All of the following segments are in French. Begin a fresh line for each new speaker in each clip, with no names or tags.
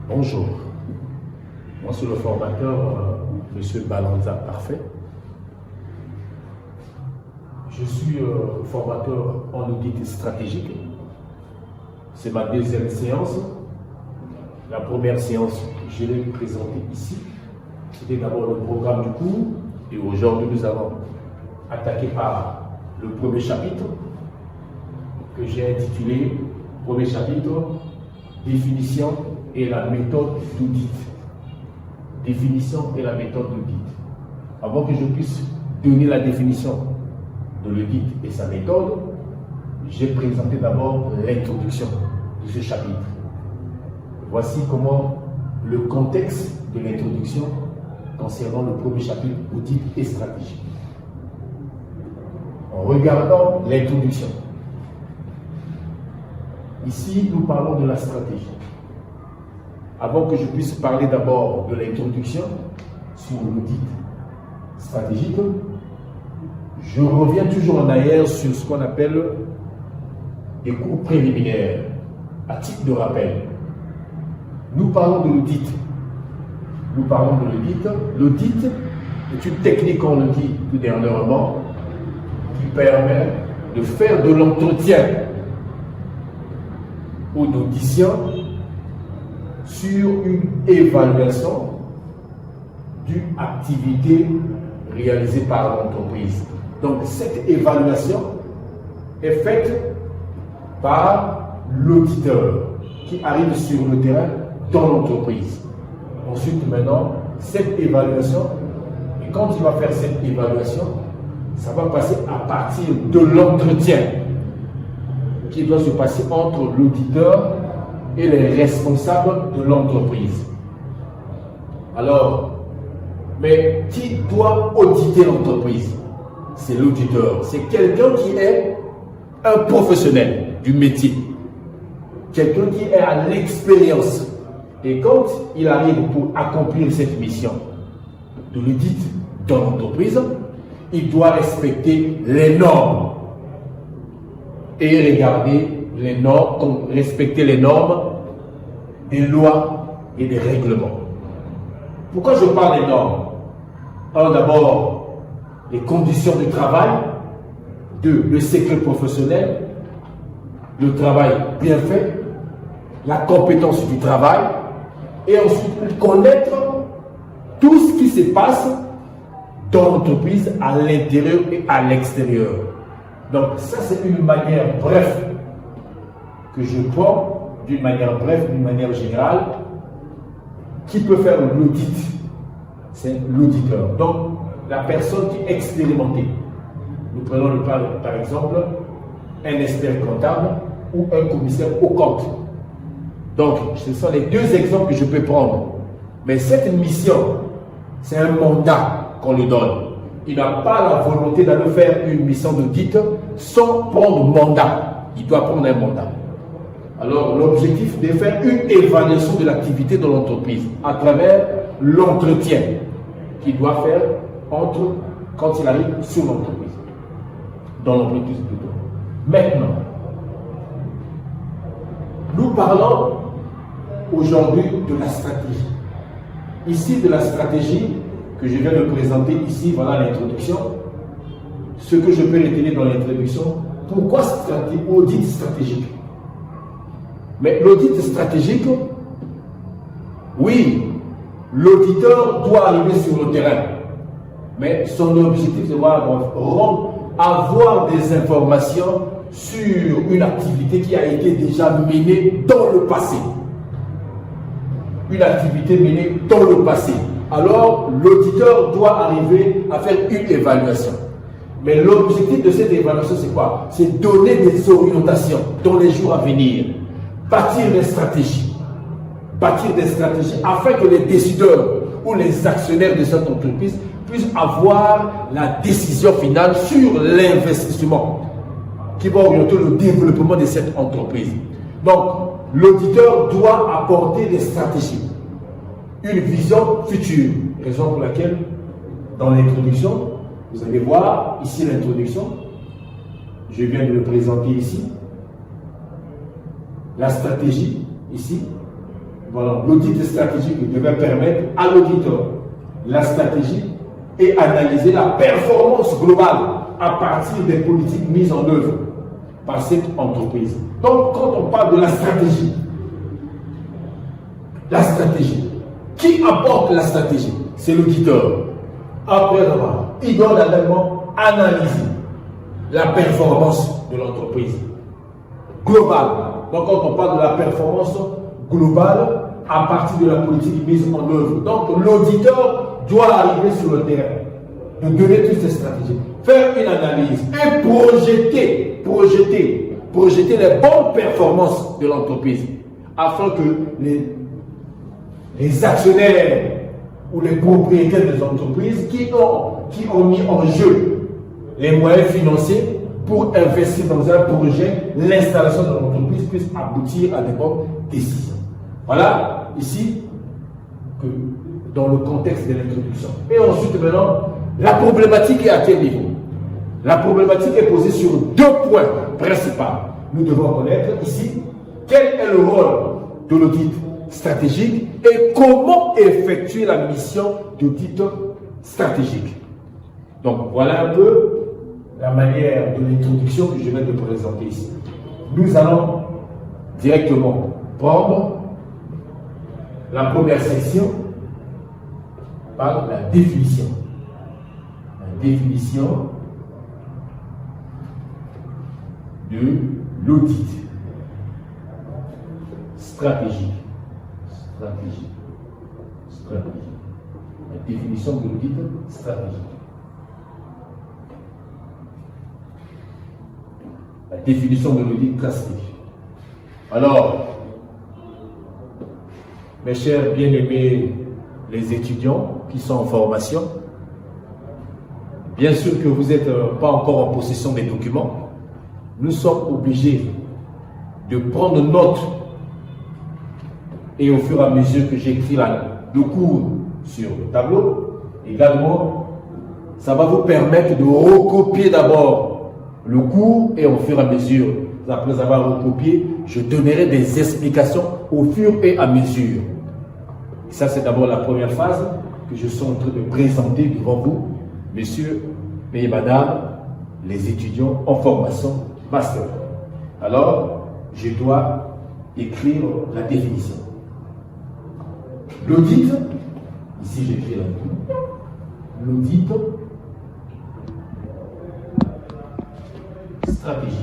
Bonjour, moi c'est le formateur M. Balanza Parfait. Je suis formateur en audit stratégique. C'est ma deuxième séance. La première séance, je l'ai présentée ici. C'était d'abord le programme du cours. Et aujourd'hui, nous allons attaquer par le premier chapitre que j'ai intitulé, premier chapitre, définition et la méthode d'audit. Définition et la méthode d'audit. Avant que je puisse donner la définition de l'audit et sa méthode, j'ai présenté d'abord l'introduction de ce chapitre. Voici comment le contexte de l'introduction concernant le premier chapitre, audit et stratégie. En regardant l'introduction, ici nous parlons de la stratégie. Avant que je puisse parler d'abord de l'introduction sur l'audit stratégique, je reviens toujours en arrière sur ce qu'on appelle des cours préliminaires. À titre de rappel, nous parlons de l'audit. Nous parlons de l'audit. L'audit est une technique, on le dit tout dernièrement, qui permet de faire de l'entretien ou d'audition sur une évaluation d'une activité réalisée par l'entreprise. Donc cette évaluation est faite par l'auditeur qui arrive sur le terrain dans l'entreprise. Ensuite, maintenant, cette évaluation, et quand il va faire cette évaluation, ça va passer à partir de l'entretien qui doit se passer entre l'auditeur et les responsables de l'entreprise. Alors, mais qui doit auditer l'entreprise? C'est l'auditeur. C'est quelqu'un qui est un professionnel du métier. Quelqu'un qui est à l'expérience. Et quand il arrive pour accomplir cette mission de l'audit dans l'entreprise, il doit respecter les normes. Et regarder les normes, respecter les normes des lois et des règlements. Pourquoi je parle des normes? Un, d'abord, les conditions de travail. Deux, le secret professionnel. Le travail bien fait. La compétence du travail. Et ensuite, connaître tout ce qui se passe dans l'entreprise à l'intérieur et à l'extérieur. Donc, ça, c'est une manière brève que je prends, d'une manière brève, d'une manière générale, qui peut faire l'audit. C'est l'auditeur. Donc, la personne qui est expérimentée. Nous prenons le cas, par exemple, un expert comptable ou un commissaire au compte. Donc, ce sont les deux exemples que je peux prendre. Mais cette mission, c'est un mandat qu'on lui donne. Il n'a pas la volonté d'aller faire une mission d'audit sans prendre mandat. Il doit prendre un mandat. Alors, l'objectif est de faire une évaluation de l'activité de l'entreprise à travers l'entretien qu'il doit faire quand il arrive sur l'entreprise. Dans l'entreprise plutôt. Maintenant, nous parlons aujourd'hui de la stratégie. Ici, de la stratégie que je viens de présenter ici, voilà l'introduction. Ce que je peux retenir dans l'introduction, pourquoi audit stratégique? Mais l'audit stratégique, oui, l'auditeur doit arriver sur le terrain. Mais son objectif, c'est avoir des informations sur une activité qui a été déjà menée dans le passé. Une activité menée dans le passé. Alors, l'auditeur doit arriver à faire une évaluation. Mais l'objectif de cette évaluation, c'est quoi? C'est donner des orientations dans les jours à venir. Bâtir des stratégies. Bâtir des stratégies afin que les décideurs ou les actionnaires de cette entreprise puissent avoir la décision finale sur l'investissement qui va orienter le développement de cette entreprise. Donc, l'auditeur doit apporter des stratégies, une vision future, raison pour laquelle, dans l'introduction, vous allez voir ici l'introduction, je viens de le présenter ici, la stratégie, ici, voilà, l'audit stratégique devait permettre à l'auditeur la stratégie et analyser la performance globale à partir des politiques mises en œuvre par cette entreprise. Donc, quand on parle de la stratégie, qui apporte la stratégie? C'est l'auditeur. Après avoir, il doit également analyser la performance de l'entreprise globale. Donc, quand on parle de la performance globale à partir de la politique mise en œuvre, donc l'auditeur doit arriver sur le terrain, de donner toutes ces stratégies, faire une analyse et projeter les bonnes performances de l'entreprise afin que les actionnaires ou les propriétaires des entreprises qui ont mis en jeu les moyens financiers pour investir dans un projet, l'installation de l'entreprise puisse aboutir à des bonnes décisions. Voilà, ici, que dans le contexte de l'introduction. Et ensuite, maintenant, la problématique est à quel niveau? La problématique est posée sur deux points principaux. Nous devons connaître ici quel est le rôle de l'audit stratégique et comment effectuer la mission d'audit stratégique. Donc, voilà un peu la manière de l'introduction que je vais te présenter ici. Nous allons directement prendre la première section par la définition. La définition de l'audit stratégique. La définition de l'audit stratégique. La définition de l'audit stratégique. Alors, mes chers bien-aimés, les étudiants qui sont en formation, bien sûr que vous n'êtes pas encore en possession des documents, nous sommes obligés de prendre note et au fur et à mesure que j'écris le cours sur le tableau, également, ça va vous permettre de recopier d'abord le cours et au fur et à mesure, après avoir recopié, je donnerai des explications au fur et à mesure. Ça, c'est d'abord la première phase que je suis en train de présenter devant vous, messieurs et madame, les étudiants en formation master. Alors, je dois écrire la définition. L'audit, ici j'écris l'audit stratégique.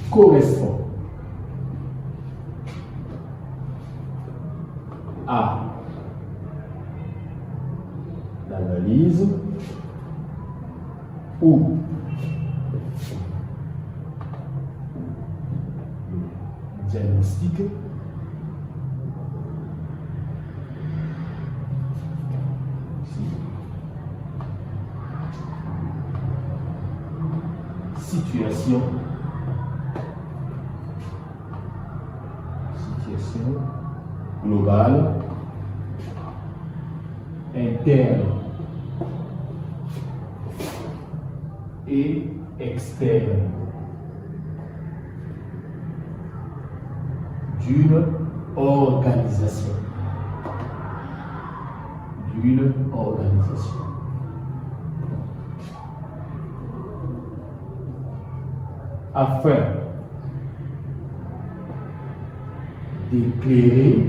Correspond à l'analyse ou le diagnostic situation globale, interne et externe d'une organisation. Afin d'éclairer,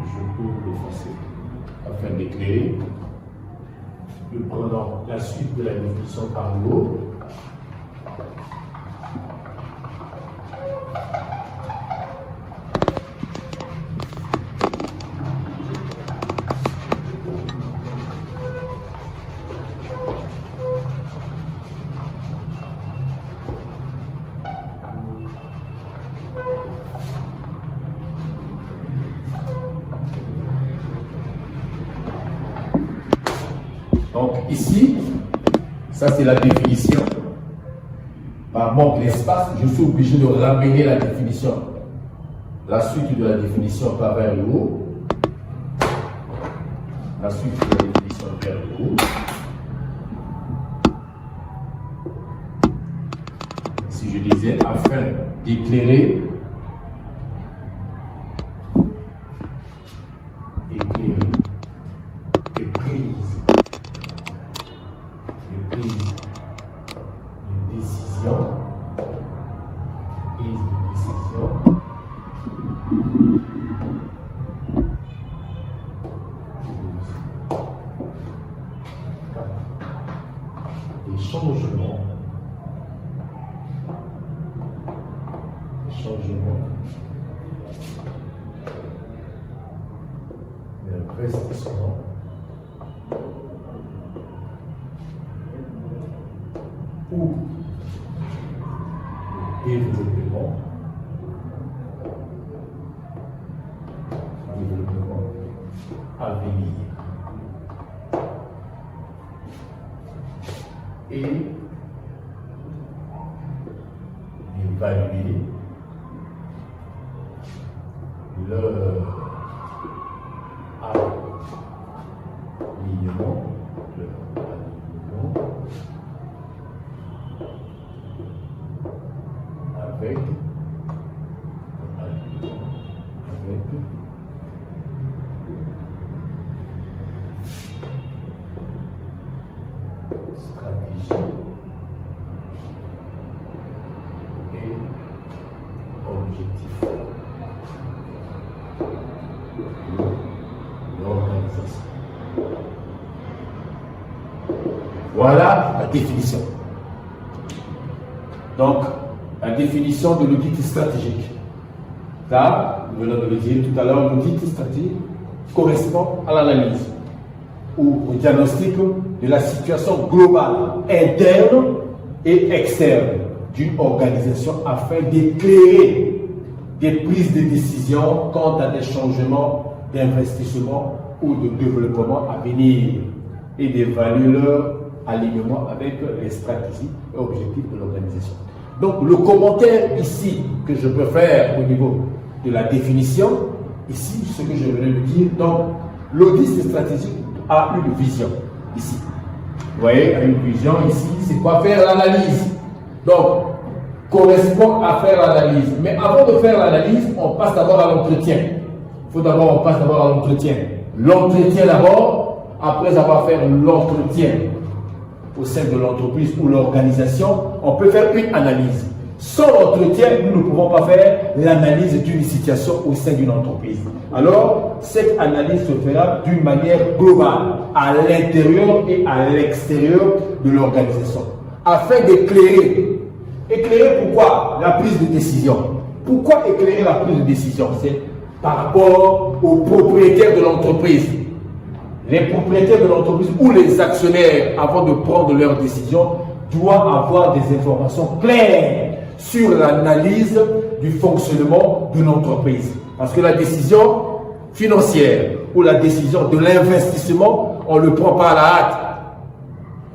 je peux l'effacer, afin d'éclairer, nous prenons la suite de la définition par le haut. Donc ici, ça c'est la définition. Par manque d'espace, je suis obligé de ramener la définition. La suite de la définition par vers le haut. La suite de la définition vers le haut. je disais, afin d'éclairer et prise de décision, des changements d'investissement ou développement à venir et d'évaluer leur alignement avec stratégie et objectif de l'organisation. Voilà la définition. Donc, la définition de l'audit stratégique. Là, nous venons de le dire tout à l'heure, l'audit stratégique correspond à l'analyse ou au diagnostic de la situation globale, interne et externe d'une organisation afin d'éclairer des prises de décision quant à des changements d'investissement ou de développement à venir et d'évaluer leur alignement avec les stratégies et objectifs de l'organisation. Donc le commentaire ici que je peux faire au niveau de la définition, ici ce que je venais de dire, donc l'audit stratégique a une vision ici. Vous voyez, une vision ici, c'est quoi? Faire l'analyse. Donc, correspond à faire l'analyse. Mais avant de faire l'analyse, on passe d'abord à l'entretien. Il faut d'abord, on passe d'abord à l'entretien. L'entretien d'abord, après avoir fait l'entretien au sein de l'entreprise ou l'organisation, on peut faire une analyse. Sans l'entretien, nous ne pouvons pas faire l'analyse d'une situation au sein d'une entreprise. Alors, cette analyse se fera d'une manière globale, à l'intérieur et à l'extérieur de l'organisation, afin d'éclairer. Éclairer pourquoi? La prise de décision. Pourquoi éclairer la prise de décision? C'est par rapport aux propriétaires de l'entreprise. Les propriétaires de l'entreprise ou les actionnaires, avant de prendre leurs décisions, doivent avoir des informations claires sur l'analyse du fonctionnement de l'entreprise. Parce que la décision financière ou la décision de l'investissement, on ne le prend pas à la hâte.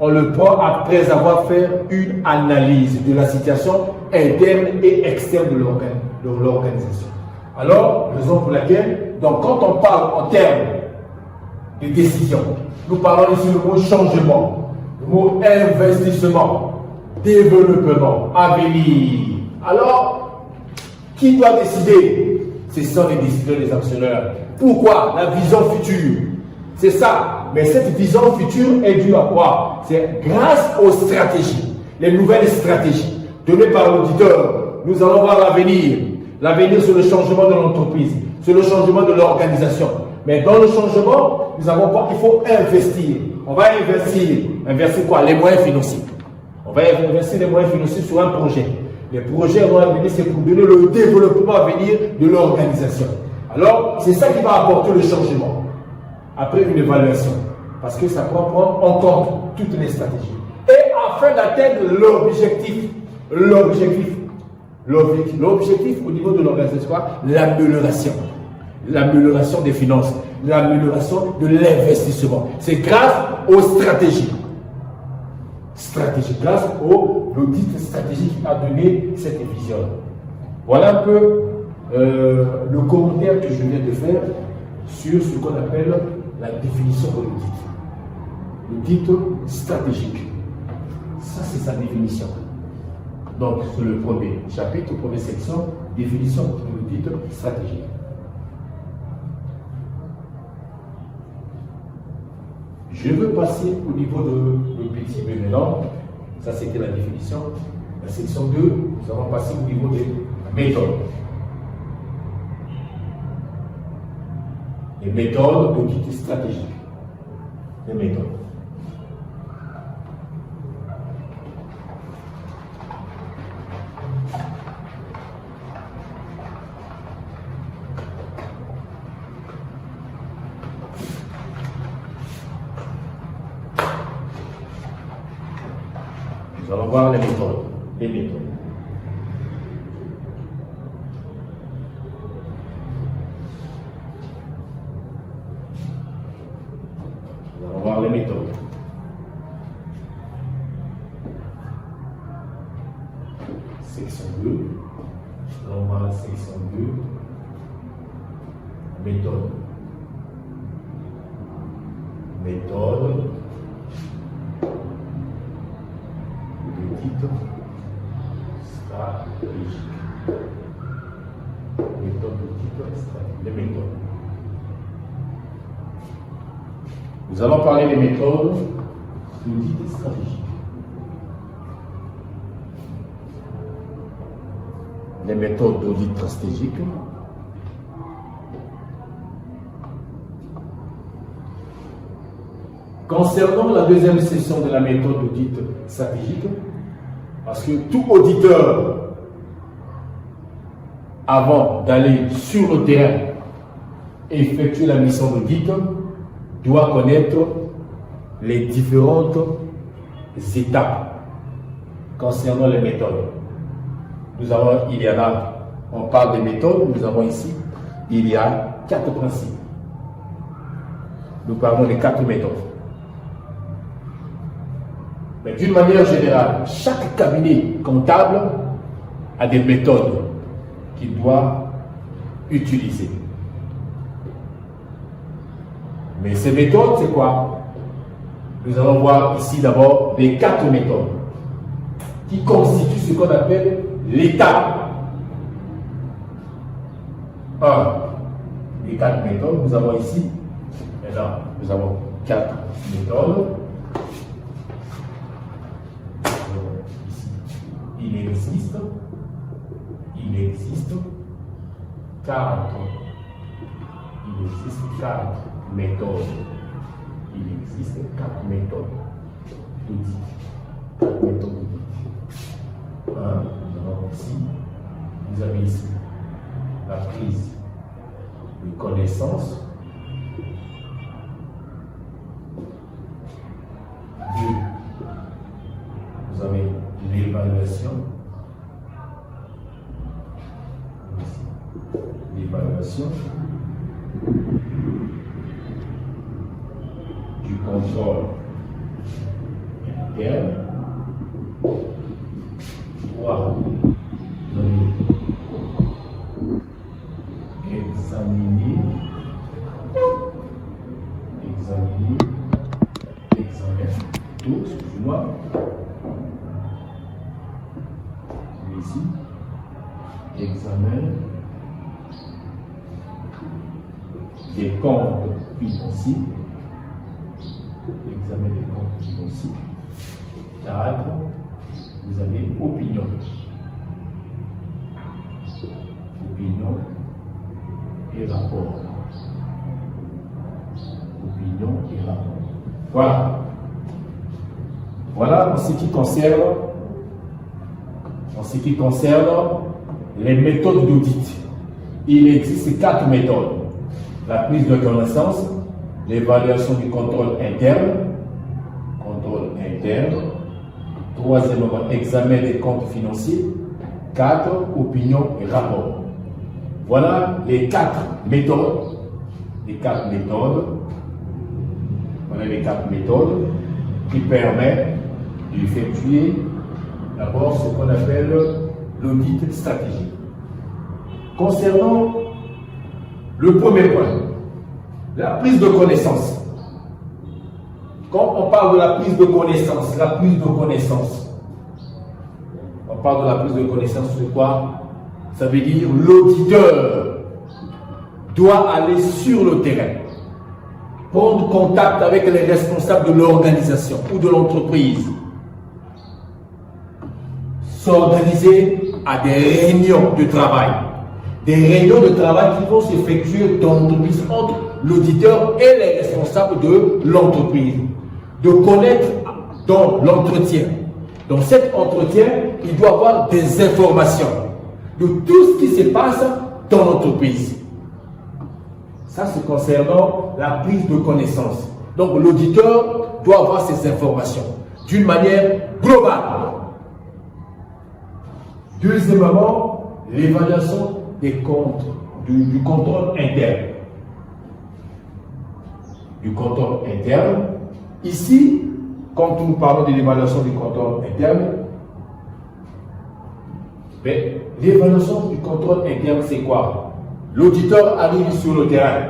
On le prend après avoir fait une analyse de la situation interne et externe de l'organisation. Alors, raison pour laquelle, donc quand on parle en termes de décision, nous parlons ici le mot changement, le mot investissement, développement, avenir. Alors, qui doit décider? Ce sont les décideurs, les actionnaires. Pourquoi? La vision future. C'est ça. Mais cette vision future est due à quoi? C'est grâce aux stratégies, les nouvelles stratégies données par l'auditeur. Nous allons voir l'avenir. L'avenir, c'est le changement de l'entreprise, c'est le changement de l'organisation. Mais dans le changement, nous avons quoi? Il faut investir. On va investir. Investir quoi? Les moyens financiers. On va investir les moyens financiers sur un projet. Les projets vont venir, c'est pour donner le développement à venir de l'organisation. Alors, c'est ça qui va apporter le changement. Après une évaluation. Parce que ça doit prendre en compte toutes les stratégies. Et afin d'atteindre l'objectif au niveau de l'organisation, l'amélioration. L'amélioration des finances, l'amélioration de l'investissement. C'est grâce aux stratégies. Grâce au l'audit stratégique qui a donné cette vision. Voilà un peu le commentaire que je viens de faire sur ce qu'on appelle la définition de l'audit. L'audit stratégique. Ça, c'est sa définition. Donc, c'est le premier chapitre, première section, définition de l'audit stratégique. Je veux passer au niveau de le petit B maintenant. Ça, c'était la définition. La section 2, nous allons passer au niveau des méthodes. Les méthodes d'audit stratégique. Les méthodes. Nous allons voir les méthodes. Les méthodes. Nous allons voir les méthodes. Section 2. Nous allons voir la section 2. Méthode. Méthode. Stratégique. Méthode d'audit stratégique. Les méthodes. Nous allons parler des méthodes d'audit stratégique. Les méthodes d'audit stratégique. Concernant la deuxième session de la méthode d'audit stratégique, parce que tout auditeur, avant d'aller sur le terrain et effectuer la mission d'audit, doit connaître les différentes étapes concernant les méthodes. Il y en a, on parle des méthodes, nous avons ici, il y a 4 principes. Nous parlons des 4 méthodes. Mais d'une manière générale, chaque cabinet comptable a des méthodes qu'il doit utiliser. Mais ces méthodes, c'est quoi? Nous allons voir ici d'abord les 4 méthodes qui constituent ce qu'on appelle l'étape 1. Les 4 méthodes, nous avons ici, maintenant, nous avons 4 méthodes. Il existe 4 méthodes. Il existe 4 méthodes d'audit. 4 méthodes d'audit. Nous avons ici, vous avez ici la prise de connaissance. 2. Vous avez l'évaluation. L'évaluation du contrôle interne. 3. Vous allez examiner tout, excusez-moi. Ici, examen des comptes financiers. Examen des comptes financiers. 4. Vous avez opinion. Opinion et rapport. Opinion et rapport. Voilà. Voilà en ce qui concerne les méthodes d'audit. Il existe 4 méthodes. La prise de connaissance, l'évaluation du contrôle interne. 3e, examen des comptes financiers. 4, opinion et rapport. Voilà les 4 méthodes. Voilà les 4 méthodes qui permettent d'effectuer d'abord ce qu'on appelle l'audit stratégique. Concernant le premier point, la prise de connaissance. Quand on parle de la prise de connaissance, On parle de la prise de connaissance de quoi? Ça veut dire l'auditeur doit aller sur le terrain, prendre contact avec les responsables de l'organisation ou de l'entreprise, s'organiser à des réunions de travail. Des réunions de travail qui vont s'effectuer dans l'entreprise entre l'auditeur et les responsables de l'entreprise. De connaître dans l'entretien. Dans cet entretien, il doit avoir des informations de tout ce qui se passe dans l'entreprise. Ça, c'est concernant la prise de connaissance. Donc, l'auditeur doit avoir ces informations d'une manière globale. Deuxièmement, l'évaluation des comptes, du contrôle interne. Du contrôle interne. Ici, quand nous parlons de l'évaluation du contrôle interne, l'évaluation du contrôle interne, c'est quoi? L'auditeur arrive sur le terrain.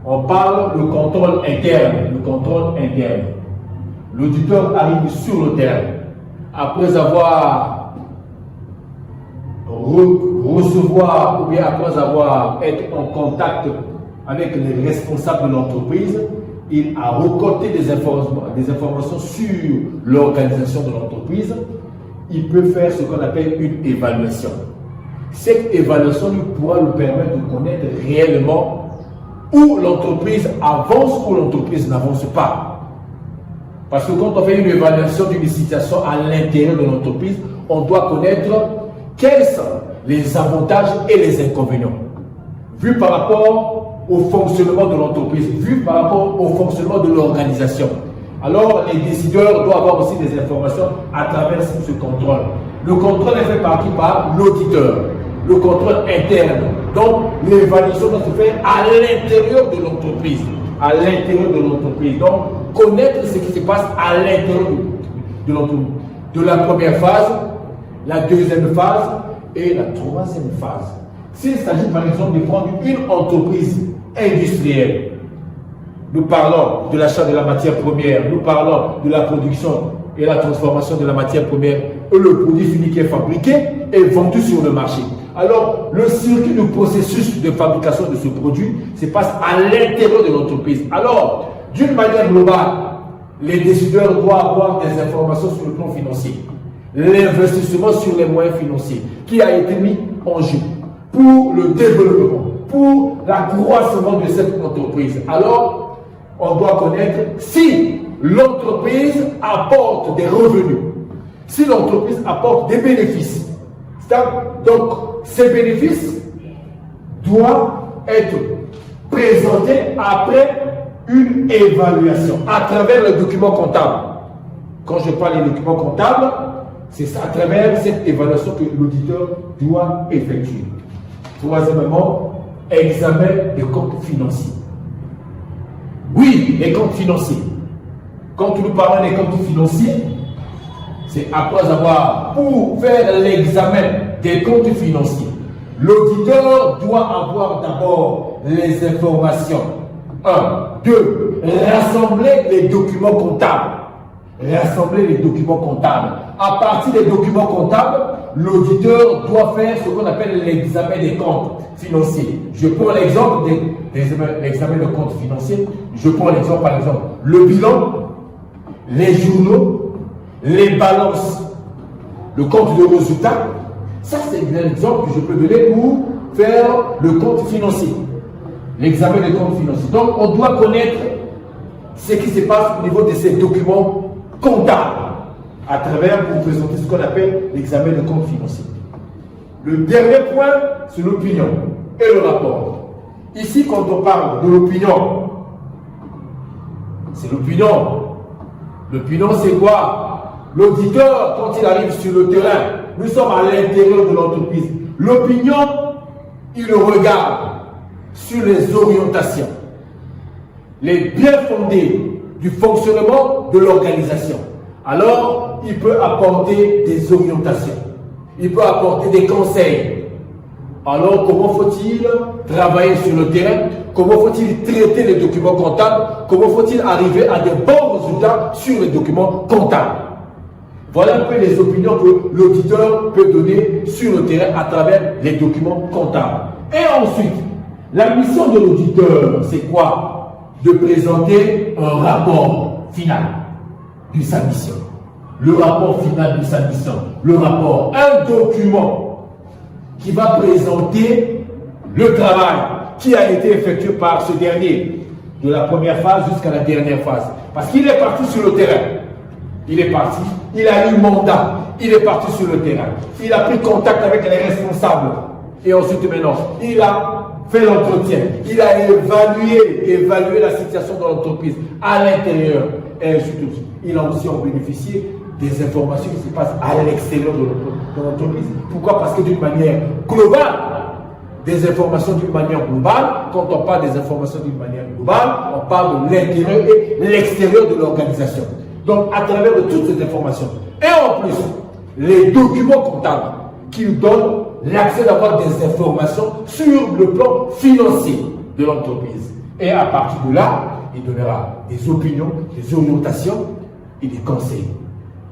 On parle du contrôle interne. Le contrôle interne. L'auditeur arrive sur le terrain. Après avoir recevoir ou bien après avoir été en contact avec les responsables de l'entreprise, il a récolté des informations sur l'organisation de l'entreprise. Il peut faire ce qu'on appelle une évaluation. Cette évaluation lui pourra lui permettre de connaître réellement où l'entreprise avance ou l'entreprise n'avance pas. Parce que quand on fait une évaluation d'une situation à l'intérieur de l'entreprise, on doit connaître quels sont les avantages et les inconvénients, vu par rapport au fonctionnement de l'entreprise, vu par rapport au fonctionnement de l'organisation. Alors, les décideurs doivent avoir aussi des informations à travers ce contrôle. Le contrôle est fait par l'auditeur, le contrôle interne. Donc, l'évaluation doit se faire à l'intérieur de l'entreprise. À l'intérieur de l'entreprise. Donc, connaître ce qui se passe à l'intérieur de l'entreprise. De la première phase, la deuxième phase et la troisième phase. S'il s'agit par exemple de prendre une entreprise industrielle, nous parlons de l'achat de la matière première, nous parlons de la production et la transformation de la matière première et le produit fini qui est fabriqué et vendu sur le marché. Alors, le circuit du processus de fabrication de ce produit se passe à l'intérieur de l'entreprise. Alors, d'une manière globale, les décideurs doivent avoir des informations sur le plan financier. L'investissement sur les moyens financiers qui a été mis en jeu pour le développement, pour l'accroissement de cette entreprise. Alors, on doit connaître si l'entreprise apporte des revenus, si l'entreprise apporte des bénéfices. Donc, ces bénéfices doivent être présentés après une évaluation à travers le document comptable. Quand je parle des documents comptables, c'est à travers cette évaluation que l'auditeur doit effectuer. Troisièmement, examen des comptes financiers. Oui, les comptes financiers. Quand nous parlons des comptes financiers, c'est après avoir, pour faire l'examen des comptes financiers, l'auditeur doit avoir d'abord les informations. 1, 2, rassembler les documents comptables. Rassembler les documents comptables. À partir des documents comptables, l'auditeur doit faire ce qu'on appelle l'examen des comptes financiers. Je prends l'exemple de l'examen de comptes financiers. Je prends l'exemple, par exemple, le bilan, les journaux, les balances, le compte de résultats. Ça, c'est l'exemple que je peux donner pour faire le compte financier. L'examen des comptes financiers. Donc, on doit connaître ce qui se passe au niveau de ces documents comptables à travers pour présenter ce qu'on appelle l'examen de comptes financiers. Le dernier point, c'est l'opinion et le rapport. Ici, quand on parle de l'opinion, c'est l'opinion. L'opinion, c'est quoi? L'auditeur, quand il arrive sur le terrain, nous sommes à l'intérieur de l'entreprise. L'opinion, il regarde sur les orientations, les bien fondés du fonctionnement de l'organisation. Alors, il peut apporter des orientations, il peut apporter des conseils. Alors, comment faut-il travailler sur le terrain? Comment faut-il traiter les documents comptables? Comment faut-il arriver à de bons résultats sur les documents comptables? Voilà un peu les opinions que l'auditeur peut donner sur le terrain à travers les documents comptables. Et ensuite, la mission de l'auditeur, c'est quoi? De présenter un rapport final de sa mission. Le rapport final de sa mission. Le rapport, un document qui va présenter le travail qui a été effectué par ce dernier, de la première phase jusqu'à la dernière phase. Parce qu'il est parti sur le terrain. Il est parti, il a eu mandat, il est parti sur le terrain. Il a pris contact avec les responsables. Et ensuite maintenant, il a fait l'entretien. Il a évalué la situation de l'entreprise à l'intérieur. Et surtout, il a aussi bénéficié des informations qui se passent à l'extérieur de l'entreprise. Pourquoi? Parce que d'une manière globale, des informations d'une manière globale, quand on parle des informations d'une manière globale, on parle de l'intérieur et l'extérieur de l'organisation. Donc, à travers de toutes ces informations, et en plus, les documents comptables qui nous donnent l'accès d'avoir des informations sur le plan financier de l'entreprise. Et à partir de là, il donnera des opinions, des orientations et des conseils.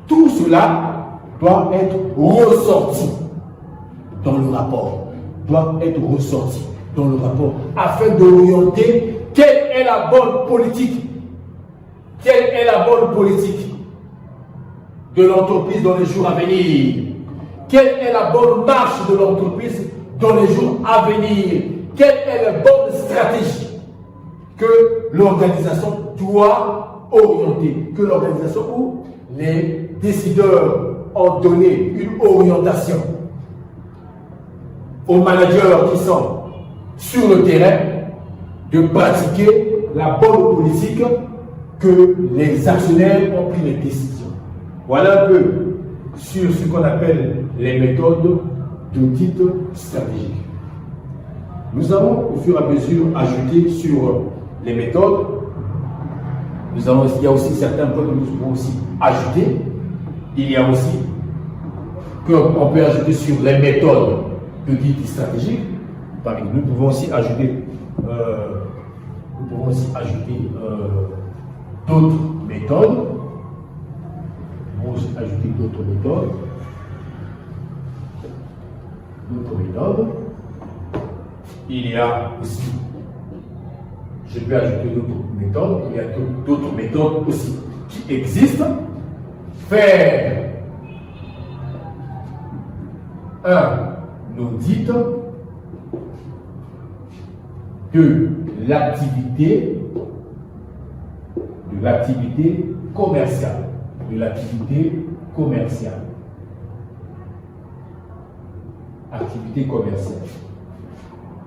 Tout cela doit être ressorti dans le rapport. Doit être ressorti dans le rapport afin d'orienter quelle est la bonne politique. Quelle est la bonne politique de l'entreprise dans les jours à venir? Quelle est la bonne marche de l'entreprise dans les jours à venir? Quelle est la bonne stratégie que l'organisation doit orienter? Que l'organisation ou les décideurs ont donné une orientation aux managers qui sont sur le terrain de pratiquer la bonne politique que les actionnaires ont pris les décisions. Voilà un peu sur ce qu'on appelle les méthodes d'audit stratégique. Nous allons au fur et à mesure ajouter sur les méthodes. Il y a aussi certains points que nous pouvons aussi ajouter. Il y a aussi qu'on peut ajouter sur les méthodes d'audit stratégique. Nous pouvons aussi ajouter d'autres méthodes. Nous pouvons aussi ajouter d'autres méthodes. Il y a aussi, je peux ajouter d'autres méthodes, il y a d'autres méthodes aussi qui existent. Faire un audit de l'activité commerciale. Activité commerciale.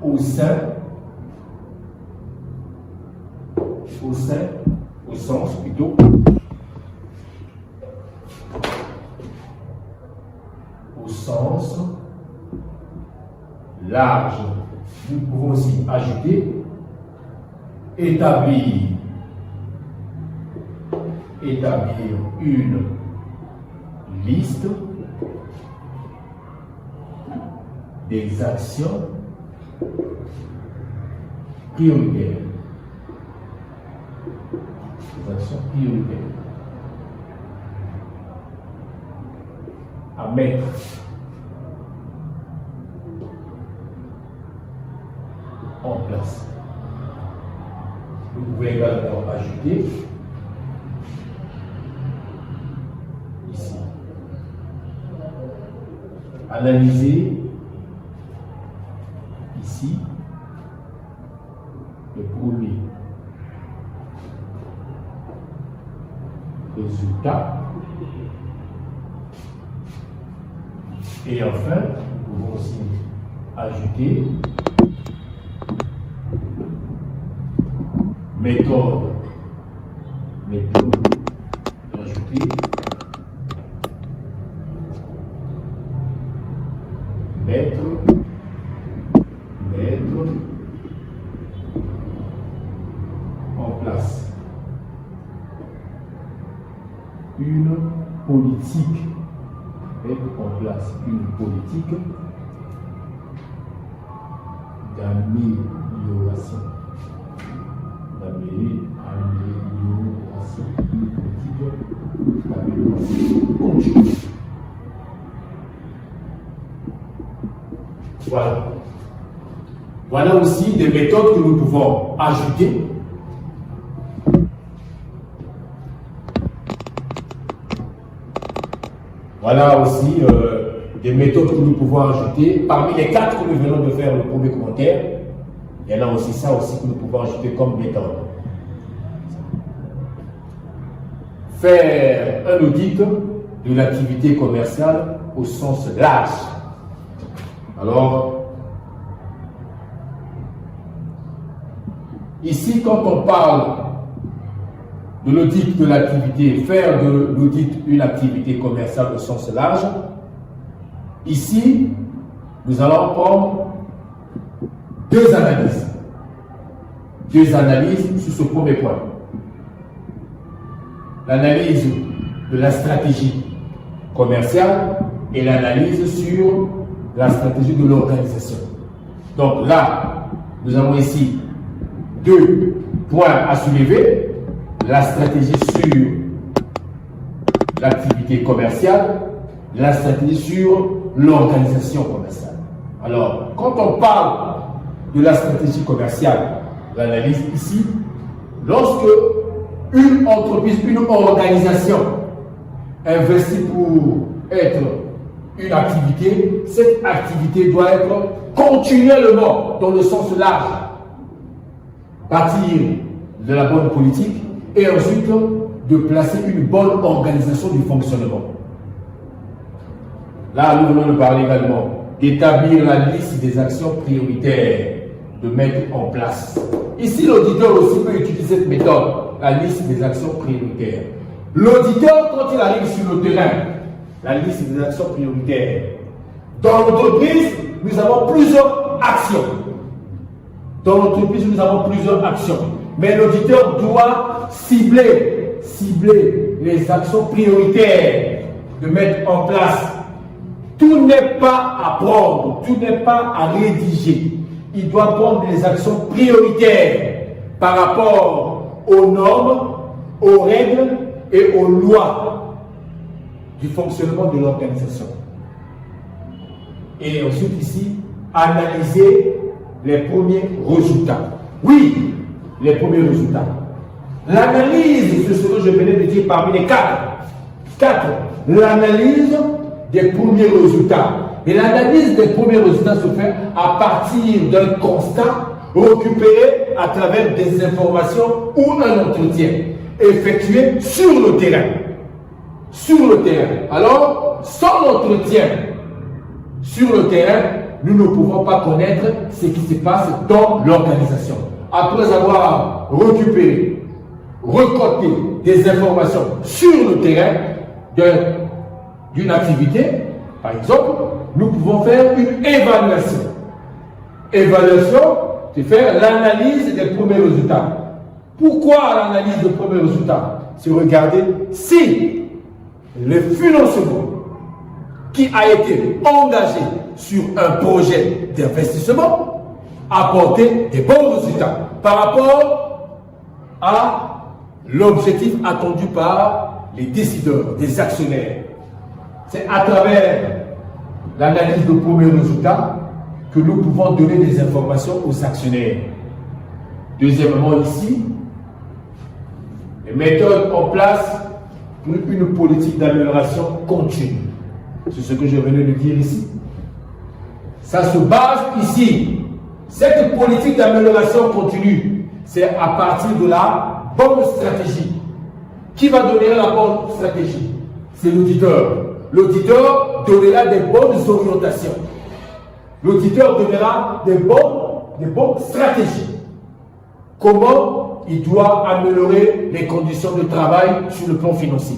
Au sens plutôt, au sens large. Nous pouvons aussi ajouter établir une liste des actions prioritaires. À mettre en place. Vous pouvez également ajouter ici. Analyser ici le premier résultat. Et enfin, nous pouvons aussi ajouter méthode, ajouter mettre en place une politique, mettre en place une politique d'amélioration. Une politique d'amélioration aujourd'hui. Voilà. Voilà aussi des méthodes que nous pouvons ajouter. Voilà aussi des méthodes que nous pouvons ajouter. Parmi les 4 que nous venons de faire le premier commentaire, il y en a aussi ça aussi que nous pouvons ajouter comme méthode. Faire un audit de l'activité commerciale au sens large. Alors, ici, quand on parle de l'audit de l'activité, faire de l'audit une activité commerciale au sens large, ici, nous allons prendre 2 analyses. 2 analyses sur ce premier point. L'analyse de la stratégie commerciale et l'analyse sur la stratégie de l'organisation. Donc là, nous avons ici 2 points à soulever. La stratégie sur l'activité commerciale, la stratégie sur l'organisation commerciale. Alors, quand on parle de la stratégie commerciale, l'analyse ici, lorsque une entreprise, une organisation investit pour être une activité, cette activité doit être continuellement dans le sens large, bâtir de la bonne politique et ensuite de placer une bonne organisation du fonctionnement. Là, nous venons de parler également d'établir la liste des actions prioritaires, de mettre en place. Ici, l'auditeur aussi peut utiliser cette méthode, la liste des actions prioritaires. L'auditeur, quand il arrive sur le terrain, la liste des actions prioritaires. Dans l'entreprise, nous avons plusieurs actions. Dans l'entreprise, nous avons plusieurs actions. Mais l'auditeur doit cibler les actions prioritaires, de mettre en place. Tout n'est pas à prendre, tout n'est pas à rédiger. Il doit prendre des actions prioritaires par rapport aux normes, aux règles et aux lois du fonctionnement de l'organisation. Et ensuite ici, analyser les premiers résultats. Oui, les premiers résultats. L'analyse, c'est ce que je venais de dire parmi les 4. L'analyse des premiers résultats. Et l'analyse des premiers résultats se fait à partir d'un constat récupéré à travers des informations ou un entretien effectué sur le terrain. Sur le terrain. Alors, sans l'entretien sur le terrain, nous ne pouvons pas connaître ce qui se passe dans l'organisation. Après avoir récupéré, récolté des informations sur le terrain d'une activité, par exemple, nous pouvons faire une évaluation. Évaluation, c'est faire l'analyse des premiers résultats. Pourquoi l'analyse des premiers résultats? C'est regarder si le financement qui a été engagé sur un projet d'investissement a apporté des bons résultats par rapport à l'objectif attendu par les décideurs, des actionnaires. C'est à travers l'analyse de premiers résultats que nous pouvons donner des informations aux actionnaires. Deuxièmement, ici, les méthodes en place pour une politique d'amélioration continue. C'est ce que je venais de dire ici. Ça se base ici. Cette politique d'amélioration continue, c'est à partir de la bonne stratégie. Qui va donner la bonne stratégie? C'est l'auditeur. L'auditeur donnera des bonnes orientations. L'auditeur donnera des bonnes stratégies. Comment il doit améliorer les conditions de travail sur le plan financier.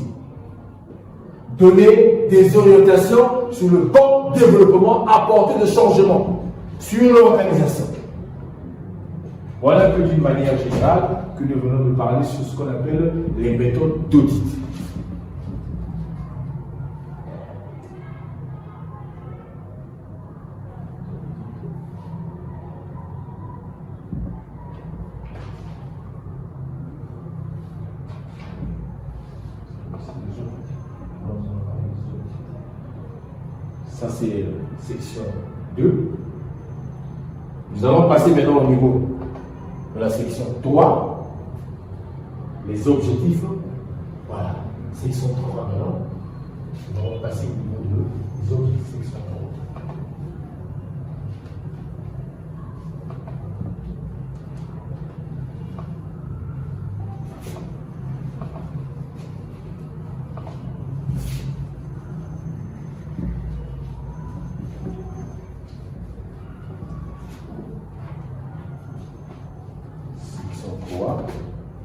Donner des orientations sur le bon développement, apporter des changements sur l'organisation. Voilà un peu d'une manière générale que nous venons de parler sur ce qu'on appelle les méthodes d'audit. Ça, c'est section 2. Nous allons passer maintenant au niveau de la section 3. Les objectifs. Voilà. Section 3 maintenant. Nous allons passer au niveau 2. Les objectifs section 3.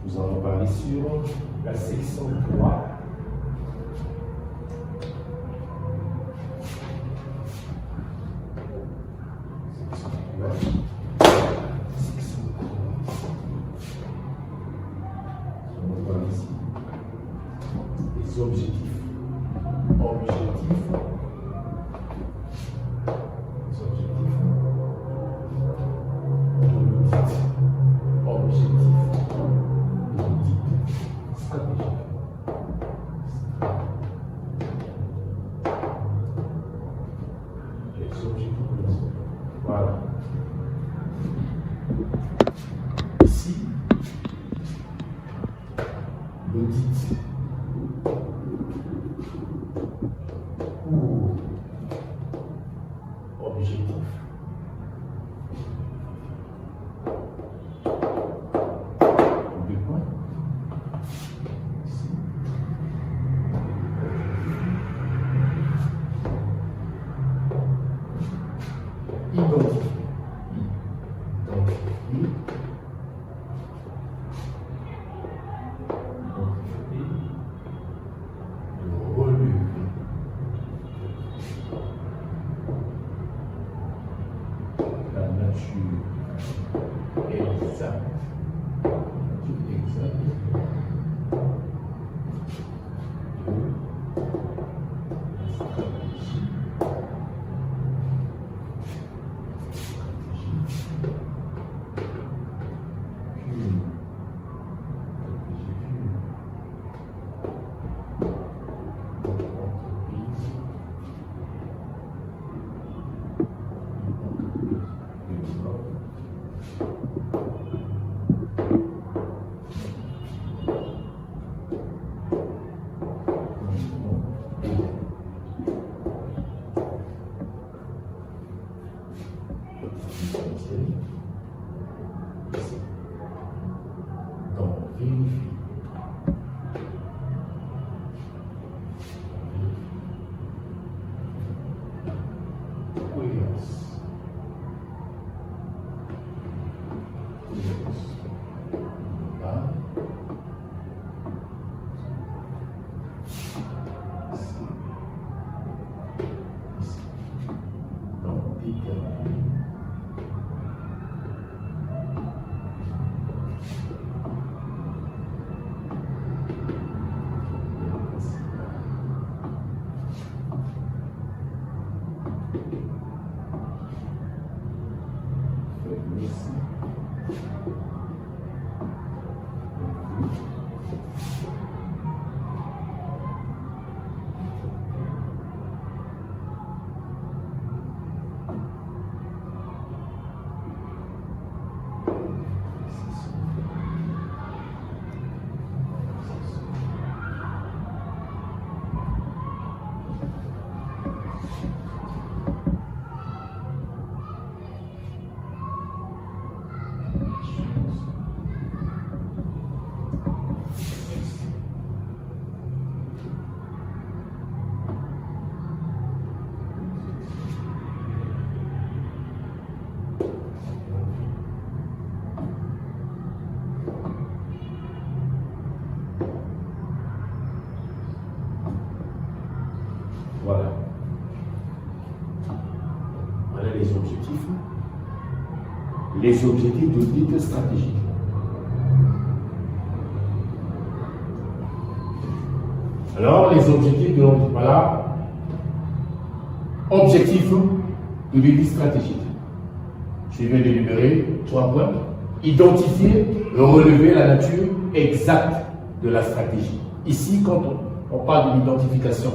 Nous allons parler sur la section 3. On va parler ici des objectifs. Voilà. Ici, l'audit ou objectif. Deux points. Ici. Identifier. Donc, vérifie. Cohérence. Là. Ici. Donc, déterminer. Voilà. Voilà les objectifs. Les objectifs d'audit stratégique. Alors, les objectifs de l'audit. Voilà. Objectif de l'audit stratégique. Je viens d'énumérer 3 points. Identifier et relever la nature exacte de la stratégie. Ici, quand on parle de l'identification,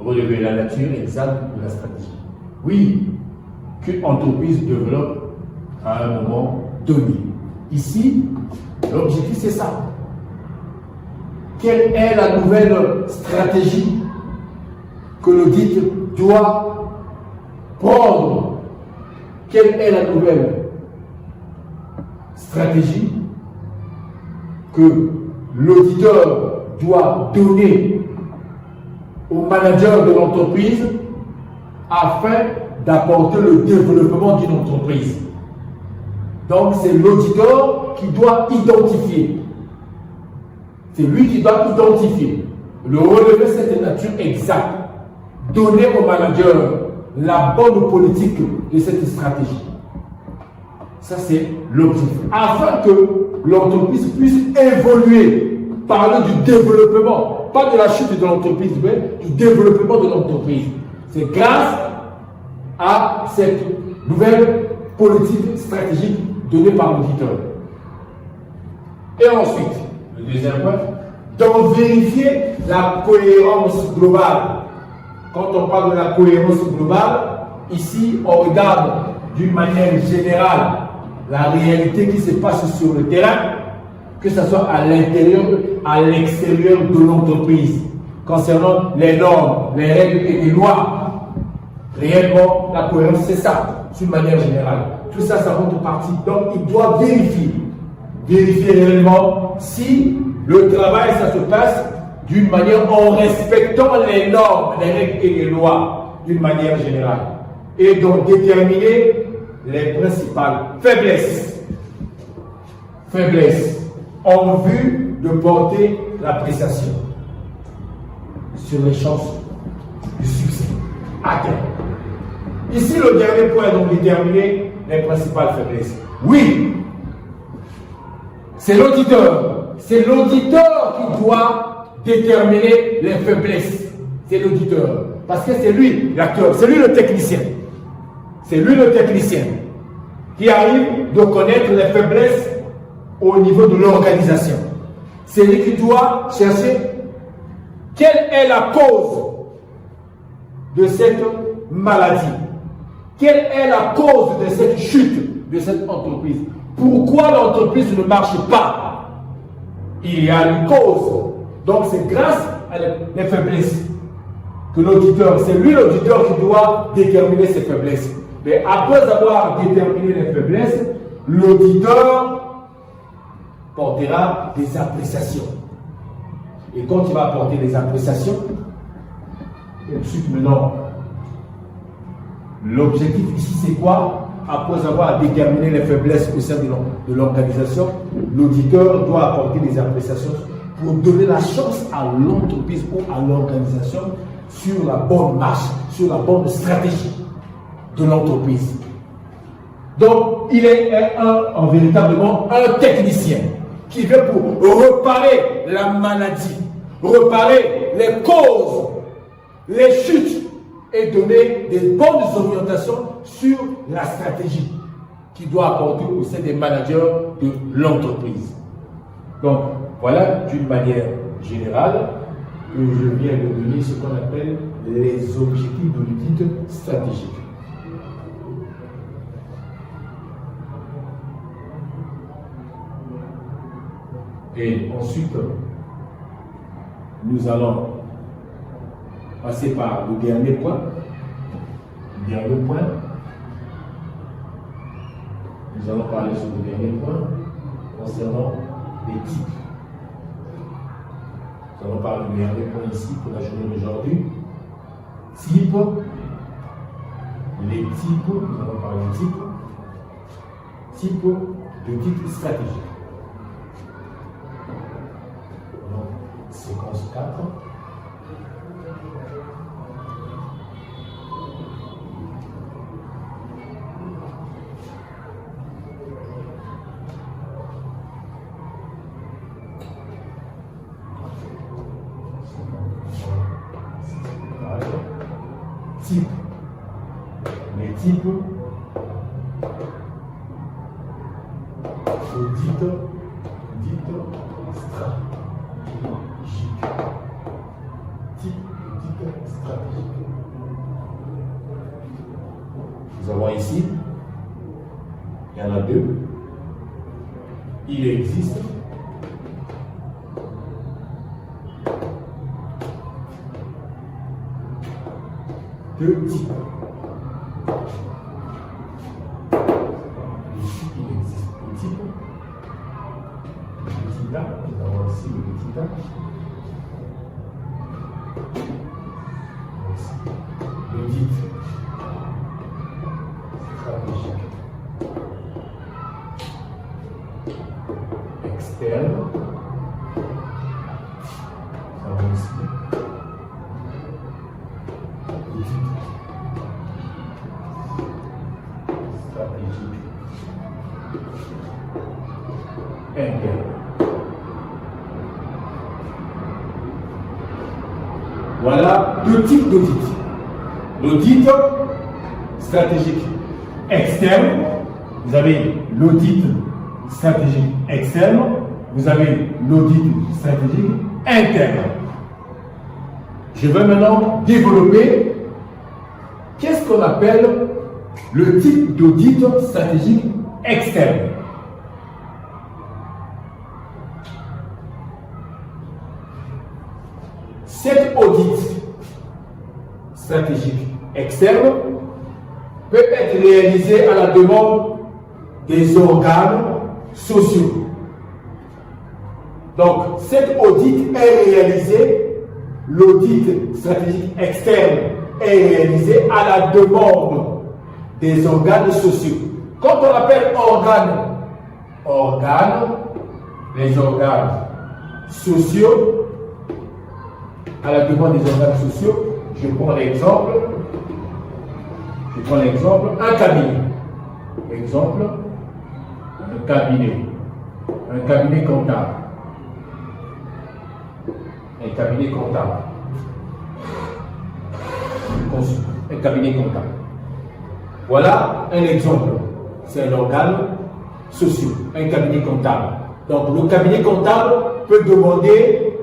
relever la nature exacte de la stratégie. oui, qu'une entreprise développe à un moment donné. Ici, l'objectif c'est ça. Quelle est la nouvelle stratégie que l'audit doit prendre? Quelle est la nouvelle stratégie que l'auditeur doit donner au manager de l'entreprise afin d'apporter le développement d'une entreprise? Donc c'est l'auditeur qui doit identifier. C'est lui qui doit identifier, le relever cette nature exacte, donner au manager la bonne politique de cette stratégie. Ça c'est l'objectif. Afin que l'entreprise puisse évoluer, parler du développement, pas de la chute de l'entreprise, mais du développement de l'entreprise. C'est grâce à cette nouvelle politique stratégique donnée par l'auditeur. Et ensuite, le deuxième point, donc vérifier la cohérence globale. Quand on parle de la cohérence globale, ici on regarde d'une manière générale la réalité qui se passe sur le terrain, que ce soit à l'intérieur, à l'extérieur de l'entreprise, concernant les normes, les règles et les lois. Réellement, la cohérence, c'est ça, d'une manière générale. Tout ça, ça rentre partie. Donc, il doit vérifier réellement si le travail, ça se passe d'une manière en respectant les normes, les règles et les lois, d'une manière générale. Et donc, déterminer les principales faiblesses en vue de porter l'appréciation sur les chances du succès à terme. Ici, le dernier point, donc déterminer les principales faiblesses. Oui, c'est l'auditeur. C'est l'auditeur qui doit déterminer les faiblesses. C'est l'auditeur. Parce que c'est lui l'acteur, c'est lui le technicien. C'est lui le technicien qui arrive de connaître les faiblesses au niveau de l'organisation. C'est lui qui doit chercher quelle est la cause de cette maladie. Quelle est la cause de cette chute de cette entreprise? Pourquoi l'entreprise ne marche pas? Il y a une cause. Donc c'est grâce à les faiblesses que l'auditeur, c'est lui l'auditeur qui doit déterminer ses faiblesses. Mais après avoir déterminé les faiblesses, l'auditeur portera des appréciations. Et quand il va apporter des appréciations, et ensuite maintenant, l'objectif ici c'est quoi? Après avoir déterminé les faiblesses au sein de l'organisation, l'auditeur doit apporter des appréciations pour donner la chance à l'entreprise ou à l'organisation sur la bonne marche, sur la bonne stratégie de l'entreprise. Donc, il est véritablement un technicien qui vient pour réparer la maladie, réparer les causes, les chutes et donner des bonnes orientations sur la stratégie qui doit apporter au sein des managers de l'entreprise. Donc, voilà d'une manière générale que je viens de donner ce qu'on appelle les objectifs de l'audit stratégique. Et ensuite, nous allons passer par le dernier point. Nous allons parler sur le dernier point concernant les types. Nous allons parler du dernier point ici pour la journée d'aujourd'hui. Type, les types, nous allons parler de type de titre stratégique. Donc, séquence 4. Type, les types audit stratégique. Type audit stratégique. Nous avons ici, il y en a deux. Il existe deux types. Ici, il existe deux types. Le petit là, nous avons aussi le petit là. L'audit stratégique externe. Nous avons ici l'audit stratégique interne. Voilà deux types d'audits. L'audit stratégique externe, vous avez l'audit stratégique externe, vous avez l'audit stratégique interne. Je vais maintenant développer qu'est-ce qu'on appelle le type d'audit stratégique externe. Cet audit stratégique externe peut être réalisé à la demande des organes sociaux. Donc, cet audit est réalisé, l'audit stratégique externe est réalisé à la demande des organes sociaux. Quand on appelle organes, les organes sociaux, à la demande des organes sociaux, je prends l'exemple, un cabinet. Exemple, un cabinet comptable. Un cabinet comptable. Un cabinet comptable. Voilà un exemple. C'est un organe social, un cabinet comptable. Donc le cabinet comptable peut demander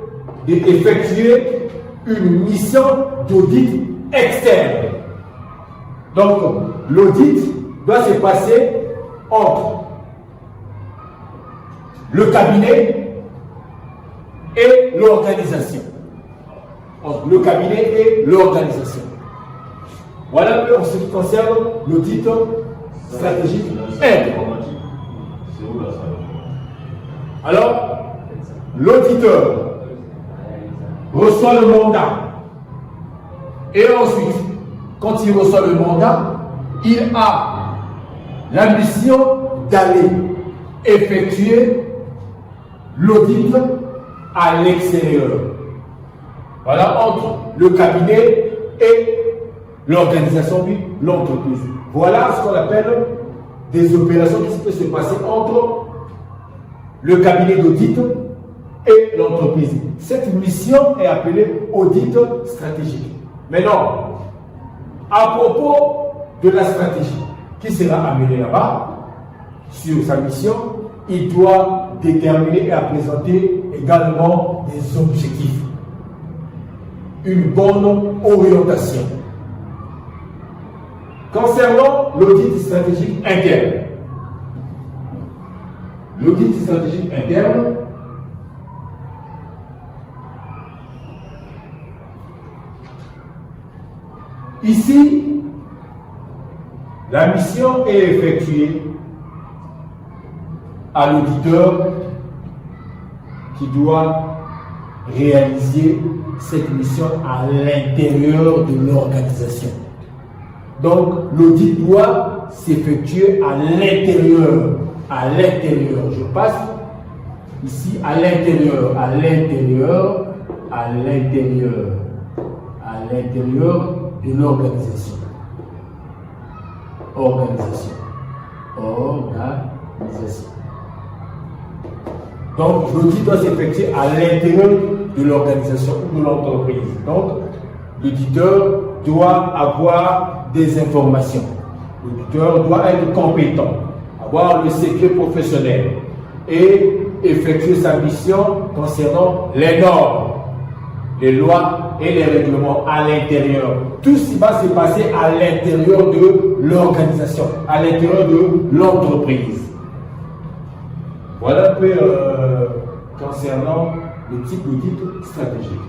d'effectuer une mission d'audit externe. Donc, l'audit doit se passer entre le cabinet et l'organisation. Entre le cabinet et l'organisation. Voilà un peu en ce qui concerne l'audit stratégique interne. Alors, l'auditeur reçoit le mandat. Et ensuite, quand il reçoit le mandat, il a la mission d'aller effectuer l'audit à l'extérieur. Voilà, entre le cabinet et l'organisation de l'entreprise. Voilà ce qu'on appelle des opérations qui peuvent se passer entre le cabinet d'audit et l'entreprise. Cette mission est appelée audit stratégique. Maintenant, à propos de la stratégie qui sera amenée là-bas, sur sa mission, il doit déterminer et présenter également des objectifs, une bonne orientation. Concernant l'audit stratégique interne, l'audit stratégique interne, ici, la mission est effectuée à l'auditeur qui doit réaliser cette mission à l'intérieur de l'organisation. Donc, l'audit doit s'effectuer à l'intérieur. À l'intérieur. Je passe ici à l'intérieur, à l'intérieur, à l'intérieur, à l'intérieur de l'organisation. Organisation. Organisation. Donc, l'audit doit s'effectuer à l'intérieur de l'organisation ou de l'entreprise. Donc, l'auditeur doit avoir des informations. L'auditeur doit être compétent, avoir le secret professionnel et effectuer sa mission concernant les normes. les lois et les règlements à l'intérieur. Tout ce qui va se passer à l'intérieur de l'organisation, à l'intérieur de l'entreprise. Voilà un peu concernant le type d'audit stratégique.